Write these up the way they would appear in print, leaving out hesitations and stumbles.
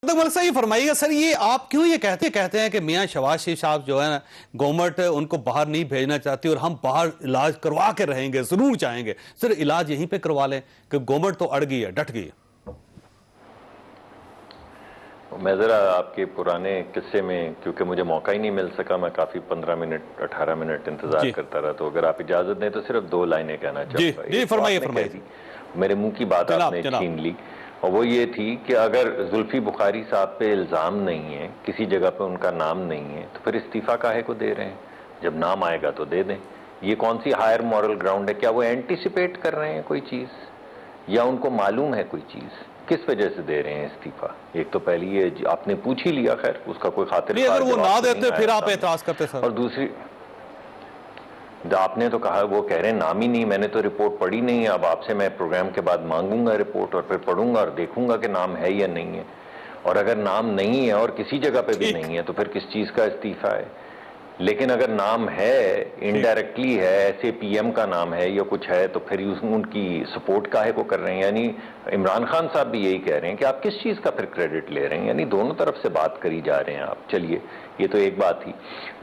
ملک صاحب یہ فرمائیے گا سر، یہ آپ کیوں یہ کہتے ہیں کہ میاں شہباز شریف صاحب جو ہے نا گورنمنٹ ان کو باہر نہیں بھیجنا چاہتی اور ہم باہر علاج کروا کے رہیں گے، ضرور چاہیں گے، سر علاج یہیں پہ کروا لیں کہ گورنمنٹ تو اڑ گئی ہے، ڈٹ گئی ہے؟ میں ذرا آپ کے پرانے قصے میں، کیونکہ مجھے موقع ہی نہیں مل سکا، میں کافی 15 منٹ 18 منٹ انتظار کرتا رہا، تو اگر آپ اجازت دیں تو صرف 2 لائنیں کہنا چاہوں گا۔ جی فرمائیے میرے منہ کی بات آپ نے چھین لی، اور وہ یہ تھی کہ اگر زلفی بخاری صاحب پہ الزام نہیں ہے، کسی جگہ پہ ان کا نام نہیں ہے، تو پھر استعفیٰ کاہے کو دے رہے ہیں؟ جب نام آئے گا تو دے دیں۔ یہ کون سی ہائر مورل گراؤنڈ ہے؟ کیا وہ اینٹیسپیٹ کر رہے ہیں کوئی چیز، یا ان کو معلوم ہے کوئی چیز؟ کس وجہ سے دے رہے ہیں استعفیٰ؟ ایک تو پہلی یہ آپ نے پوچھ ہی لیا، خیر اس کا کوئی خاطر نہیں، اگر وہ نہ دیتے پھر آپ اعتراض کرتے سر۔ اور دوسری، آپ نے تو کہا، وہ کہہ رہے ہیں نام ہی نہیں، میں نے تو رپورٹ پڑھی نہیں ہے، اب آپ سے میں پروگرام کے بعد مانگوں گا رپورٹ اور پھر پڑھوں گا اور دیکھوں گا کہ نام ہے یا نہیں ہے، اور اگر نام نہیں ہے اور کسی جگہ پہ بھی نہیں ہے تو پھر کس چیز کا استعفیٰ ہے؟ لیکن اگر نام ہے، انڈائریکٹلی ہے، ایسے پی ایم کا نام ہے یا کچھ ہے، تو پھر ان کی سپورٹ کاہے کو کر رہے ہیں؟ یعنی عمران خان صاحب بھی یہی کہہ رہے ہیں کہ آپ کس چیز کا پھر کریڈٹ لے رہے ہیں؟ یعنی دونوں طرف سے بات کری جا رہے ہیں آپ۔ چلیے، یہ تو ایک بات تھی۔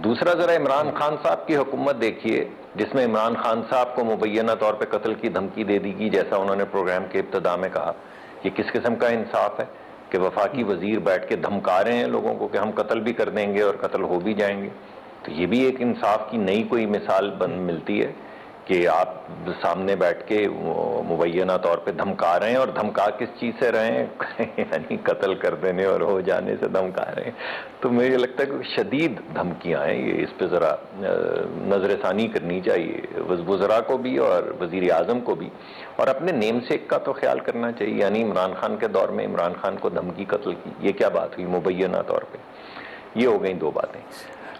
دوسرا، ذرا عمران خان صاحب کی حکومت دیکھیے، جس میں عمران خان صاحب کو مبینہ طور پہ قتل کی دھمکی دے دی گئی، جیسا انہوں نے پروگرام کے ابتدا میں کہا۔ یہ کس قسم کا انصاف ہے کہ وفاقی وزیر بیٹھ کے دھمکا رہے ہیں لوگوں کو کہ ہم قتل بھی کر دیں گے اور قتل ہو بھی جائیں گے؟ تو یہ بھی ایک انصاف کی نئی کوئی مثال ملتی ہے کہ آپ سامنے بیٹھ کے مبینہ طور پہ دھمکا رہے ہیں، اور دھمکا کس چیز سے رہے ہیں؟ یعنی قتل کر دینے اور ہو جانے سے دھمکا رہے ہیں۔ تو مجھے لگتا ہے کہ شدید دھمکیاں ہیں یہ، اس پہ ذرا نظر ثانی کرنی چاہیے وزراء کو بھی اور وزیر اعظم کو بھی، اور اپنے نیم سیک کا تو خیال کرنا چاہیے۔ یعنی عمران خان کے دور میں عمران خان کو دھمکی قتل کی، یہ کیا بات ہوئی مبینہ طور پہ؟ یہ ہو گئیں 2 باتیں۔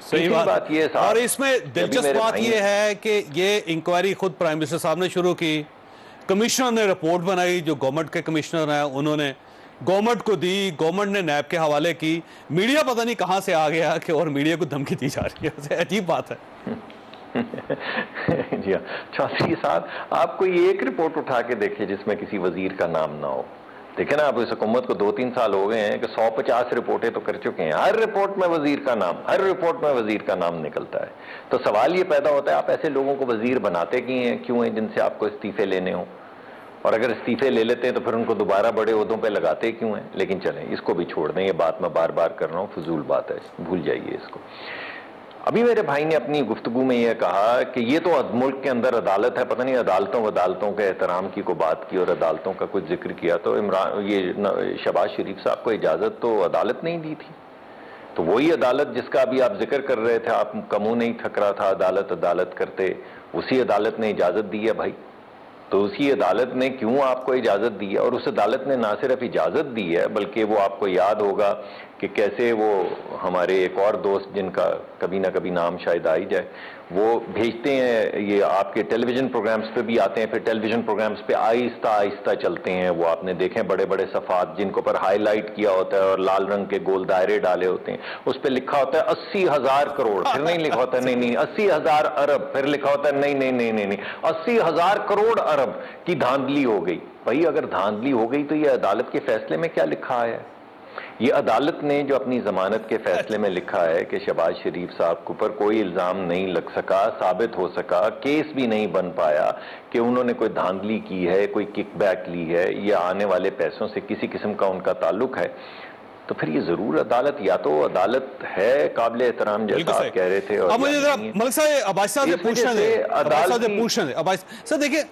صحیح بات یہ ہے، اور اس میں دلچسپ بات یہ ہے کہ یہ انکوائری خود پرائم منسٹر صاحب نے شروع کی، کمشنر نے رپورٹ بنائی، جو گورنمنٹ کے کمشنر ہیں انہوں نے گورنمنٹ کو دی، گورنمنٹ نے نیب کے حوالے کی، میڈیا پتہ نہیں کہاں سے آ گیا کہ اور میڈیا کو دھمکی دی جا رہی ہے۔ عجیب بات ہے۔ جی ہاں، چودھری صاحب، آپ کوئی ایک رپورٹ اٹھا کے دیکھیں جس میں کسی وزیر کا نام نہ ہو۔ دیکھیں نا، آپ اس حکومت کو 2-3 سال ہو گئے ہیں کہ 150 رپورٹیں تو کر چکے ہیں، ہر رپورٹ میں وزیر کا نام، ہر رپورٹ میں وزیر کا نام نکلتا ہے۔ تو سوال یہ پیدا ہوتا ہے، آپ ایسے لوگوں کو وزیر بناتے کیوں ہیں جن سے آپ کو استعفے لینے ہوں؟ اور اگر استعفے لے لیتے ہیں تو پھر ان کو دوبارہ بڑے عہدوں پہ لگاتے کیوں ہیں؟ لیکن چلیں، اس کو بھی چھوڑ دیں، یہ بات میں بار بار کر رہا ہوں، فضول بات ہے، بھول جائیے اس کو۔ ابھی میرے بھائی نے اپنی گفتگو میں یہ کہا کہ یہ تو ملک کے اندر عدالت ہے، پتہ نہیں عدالتوں کے احترام کی کو بات کی اور عدالتوں کا کچھ ذکر کیا، تو یہ شہباز شریف صاحب کو اجازت تو عدالت نہیں دی تھی؟ تو وہی عدالت جس کا ابھی آپ ذکر کر رہے تھے، آپ کا منہ نہیں تھک رہا تھا عدالت کرتے، اسی عدالت نے اجازت دی ہے بھائی۔ تو اسی عدالت نے کیوں آپ کو اجازت دی ہے؟ اور اس عدالت نے نہ صرف اجازت دی ہے بلکہ وہ آپ کو یاد ہوگا کہ کیسے وہ ہمارے ایک اور دوست جن کا کبھی نہ کبھی نام شاید آ ہی جائے، وہ بھیجتے ہیں، یہ آپ کے ٹیلی ویژن پروگرامز پہ بھی آتے ہیں، پھر ٹیلی ویژن پروگرامز پہ آہستہ آہستہ چلتے ہیں، وہ آپ نے دیکھیں بڑے بڑے صفحات جن کو پر ہائی لائٹ کیا ہوتا ہے اور لال رنگ کے گول دائرے ڈالے ہوتے ہیں، اس پہ لکھا ہوتا ہے 80,000 کروڑ، پھر نہیں لکھا ہوتا ہے نہیں 80,000 ارب، پھر لکھا ہوتا ہے نہیں 80,000 کروڑ ارب کی دھاندلی ہو گئی۔ بھائی اگر دھاندلی ہو گئی تو یہ عدالت کے فیصلے میں کیا لکھا ہے؟ یہ عدالت نے جو اپنی ضمانت کے فیصلے میں لکھا ہے کہ شہباز شریف صاحب کے اوپر کوئی الزام نہیں لگ سکا، ثابت ہو سکا، کیس بھی نہیں بن پایا کہ انہوں نے کوئی دھاندلی کی ہے، کوئی کک بیک لی ہے یا آنے والے پیسوں سے کسی قسم کا ان کا تعلق ہے، تو پھر یہ ضرور عدالت یا تو عدالت ہے قابل احترام جیسا آپ کہہ رہے تھے۔ اور مجھے ذرا ملک صاحب عباس صاحب سے پوچھنا ہے، عباس سر دیکھیں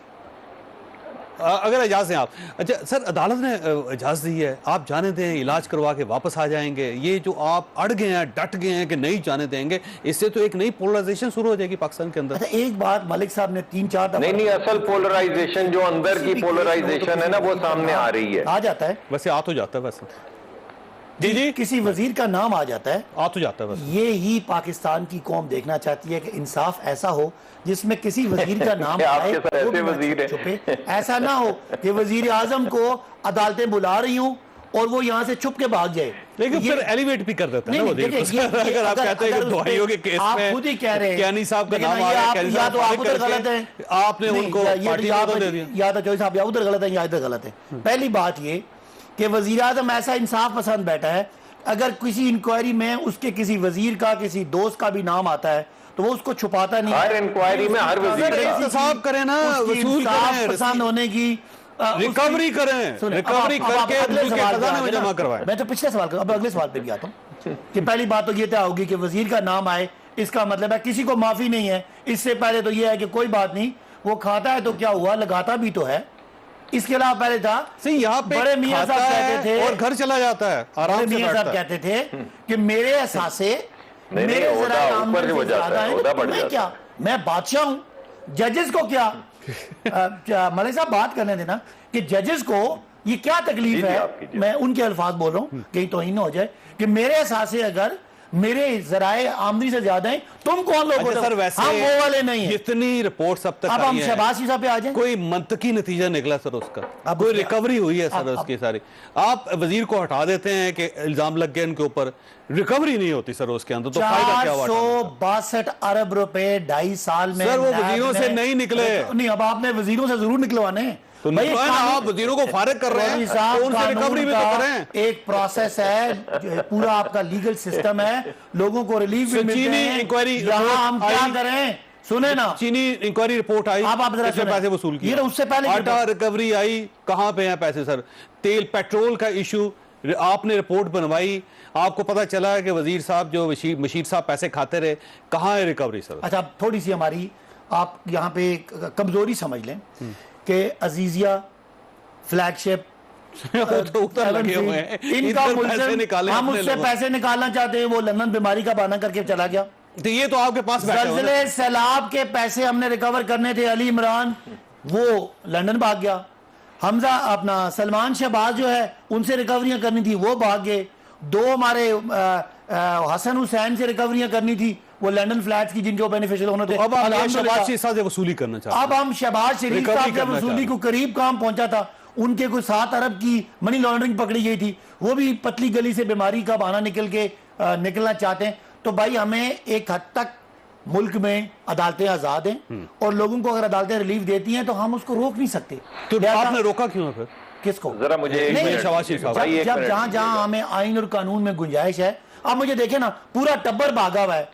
اگر اجازت ہیں آپ، اچھا سر عدالت نے اجازت دی ہے، آپ جانے دیں، علاج کروا کے واپس آ جائیں گے، یہ جو آپ اڑ گئے ہیں، ڈٹ گئے ہیں کہ نہیں جانے دیں گے، اس سے تو ایک نئی پولرائزیشن شروع ہو جائے گی پاکستان کے اندر۔ ایک بات ملک صاحب نے 3-4 دفعہ نہیں اصل پولرائزیشن جو اندر کی پولرائزیشن ہے نا وہ سامنے آ رہی ہے، آ جاتا ہے، ویسے آ تو جاتا ہے، ویسے جی کسی وزیر کا نام آ جاتا ہے، آ تو جاتا ہے، ویسے یہی پاکستان کی قوم دیکھنا چاہتی ہے کہ انصاف ایسا ہو جس میں کسی وزیر کا نام آئے، ایسا نہ ہو کہ وزیر اعظم کو عدالتیں بلا رہی ہوں اور وہ یہاں سے چھپ کے بھاگ جائے، لیکن پھر ایلیویٹ بھی کر دیتا ہے نا وزیر کو۔ اگر آپ کہتے ہیں کہ دہائیوں کے کیس میں آپ خود ہی کہہ رہے ہیں کیانی صاحب کا نام آ رہا ہے، یا تو آپ ادھر غلط ہیں، آپ نے ان کو پارٹی میں دے دیا، یا تو چوہدری صاحب یا ادھر غلط ہیں یا ادھر غلط ہیں۔ پہلی بات یہ کہ وزیر اعظم ایسا انصاف پسند بیٹھا ہے، اگر کسی انکوائری میں اس کے کسی وزیر کا کسی دوست کا بھی نام آتا ہے تو وہ اس کو چھپاتا نہیں، ہر انکوائری میں ہر وزیر کا احتساب کریں نا، وصول کریں، پسند ہونے کی ریکوری کریں، ریکوری کر کے ملک کے خزانے میں جمع کروائیں۔ میں تو پچھلے سوال کر، اب اگلے سوال پہ بھی آتا ہوں کہ پہلی بات تو یہ طے ہوگی کہ وزیر کا نام آئے، اس کا مطلب ہے کسی کو معافی نہیں ہے۔ اس سے پہلے تو یہ ہے کہ کوئی بات نہیں، وہ کھاتا ہے تو کیا ہوا، لگاتا بھی تو ہے۔ اس کے علاوہ پہلے تھا یہاں پہ بڑے میاں صاحب کہتے تھے اور گھر چلا جاتا ہے، آرام سے میاں صاحب کہتے تھے کہ میرے احساسے میرے ذرائع آمدنی سے زیادہ ہیں تو میں کیا، میں بادشاہ ہوں۔ ججز کو کیا، ملک صاحب بات کرنے دینا کہ ججز کو یہ کیا تکلیف ہے، میں ان کے الفاظ بول رہا ہوں کہیں توہین نہ ہو جائے، کہ میرے احساسے اگر میرے ذرائع آمدنی سے زیادہ ہیں، تم کون لوگ ہوتے سر؟ ویسے ہم وہ والے نہیں ہیں۔ جتنی رپورٹس اب تک اب ہم شہباز صاحب پہ آ جائیں، کوئی منطقی نتیجہ نکلا سر اس کا، کوئی ریکوری ہوئی ہے سر اس کی ساری؟ آپ وزیر کو ہٹا دیتے ہیں کہ الزام لگ گئے ان کے اوپر، ریکوری نہیں ہوتی سر اس کے اندر، تو فائدہ کیا ہوا؟ 462 ارب روپے 2.5 سال میں سر وہ وزیروں سے نہیں نکلے، نہیں، اب آپ نے وزیروں سے ضرور نکلوانے ہیں۔ تو آپ وزیروں کو فارغ کر رہے ہیں تو ان سے ریکوری بھی تو کریں۔ ایک پروسیس ہے، پورا آپ کا لیگل سسٹم ہے، لوگوں کو ریلیف بھی ملتے ہیں، یہاں ہم کیا کریں؟ سنیں نا، چینی انکوائری رپورٹ آئی، آپ ذرا کتنے پیسے وصول کیے، اس سے پہلے آٹا ریکوری آئی، کہاں پہ ہیں پیسے سر؟ تیل پیٹرول کا ایشو آپ نے رپورٹ بنوائی، آپ کو پتا چلا ہے کہ وزیر صاحب جو مشیر صاحب پیسے کھاتے رہے، کہاں ہے ریکوری سر؟ اچھا تھوڑی سی ہماری آپ یہاں پہ کمزوری سمجھ لیں کہ عزیزیہ فلیگ شپ لگے ہوئے ہیں، ان کا ہم اس سے پیسے نکالنا چاہتے ہیں، وہ لندن بیماری کا بہانہ کر کے چلا گیا۔ تو یہ تو آپ کے پاس زلزلے سیلاب کے پیسے ہم نے ریکور کرنے تھے، علی عمران وہ لندن بھاگ گیا، حمزہ اپنا سلمان شہباز جو ہے ان سے ریکوریاں کرنی تھی وہ بھاگ گئے، 2 ہمارے حسن حسین سے ریکوریاں کرنی تھی وہ لندن فلیٹس کی جن کو بینیفیشل ہونا تھے۔ اب ہم شہباز شریف صاحب سے وصولی کرنا چاہتے ہیں، اب ہم شہباز شریف صاحب سے وصولی کو قریب کام پہنچا تھا، ان کے کوئی 7 ارب کی منی لانڈرنگ پکڑی گئی تھی، وہ بھی پتلی گلی سے بیماری کا بہانہ نکلنا چاہتے ہیں۔ تو بھائی ہمیں ایک حد تک ملک میں عدالتیں آزاد ہیں اور لوگوں کو اگر عدالتیں ریلیف دیتی ہیں تو ہم اس کو روک نہیں سکتے۔ تو آپ نے روکا کیوں ہے پھر؟ کس کو؟ ذرا مجھے جب جہاں ہمیں آئین اور قانون میں گنجائش ہے۔ اب مجھے دیکھیں نا، پورا ٹبر بھاگا ہوا ہے،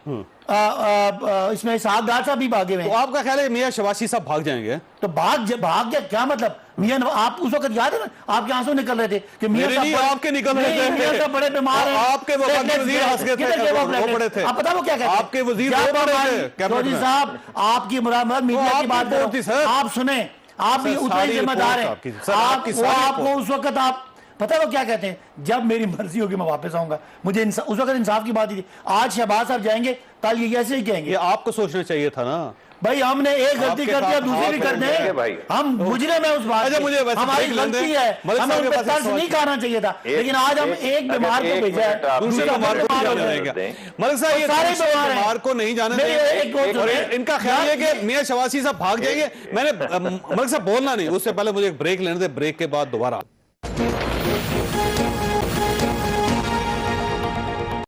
اس میں اسحاق ڈار صاحب بھی بھاگے ہوئے ہیں۔ تو آپ کا خیال ہے میاں شہباز شریف صاحب بھاگ جائیں گے؟ تو بھاگ گیا کیا مطلب؟ میاں آپ اس وقت یاد ہے نا آپ کے آنسو نکل رہے تھے کہ میاں صاحب آپ کے نکل رہے تھے، میاں صاحب بڑے بیمار ہیں، آپ کے وزیر ہنس گئے تھے، وہ پڑے تھے، آپ پتا وہ کیا کہتے ہیں؟ آپ کے وزیر وہ پڑے تھے چودھری صاحب، آپ کی مراد میڈیا کی بات کرو، آپ سنیں، آپ بھی اتنے ذمہ دار ہیں، آپ کو اس وقت آپ پتہ وہ کیا کہتے ہیں، جب میری مرضی ہوگی میں واپس آؤں گا، مجھے اس وقت انصاف کی بات ہی تھی۔ آج شہباز صاحب جائیں گے، کل یہ ایسے ہی کہیں گے۔ یہ آپ کو سوچنا چاہیے تھا نا بھائی، ہم نے ایک غلطی کر دیا دوسری بھی کر دیں، ہم مجرم ہیں اس بات کی، ہماری غلطی ہے، ہمیں ان پہ طرز نہیں کھانا چاہیے تھا، لیکن آج ہم ایک بیمار کو بھیجا ہے، دوسرے بیمار کو نہیں جانے دیں گے۔ ملک صاحب، یہ سارے بیمار کو نہیں جانے دیں گے، اور ان کا خیال ہے کہ میاں شہباز شریف صاحب بھاگ جائیں گے۔ میں نے ملک صاحب بولنا نہیں، اس سے پہلے مجھے ایک بریک لینے دیں، بریک کے بعد دوبارہ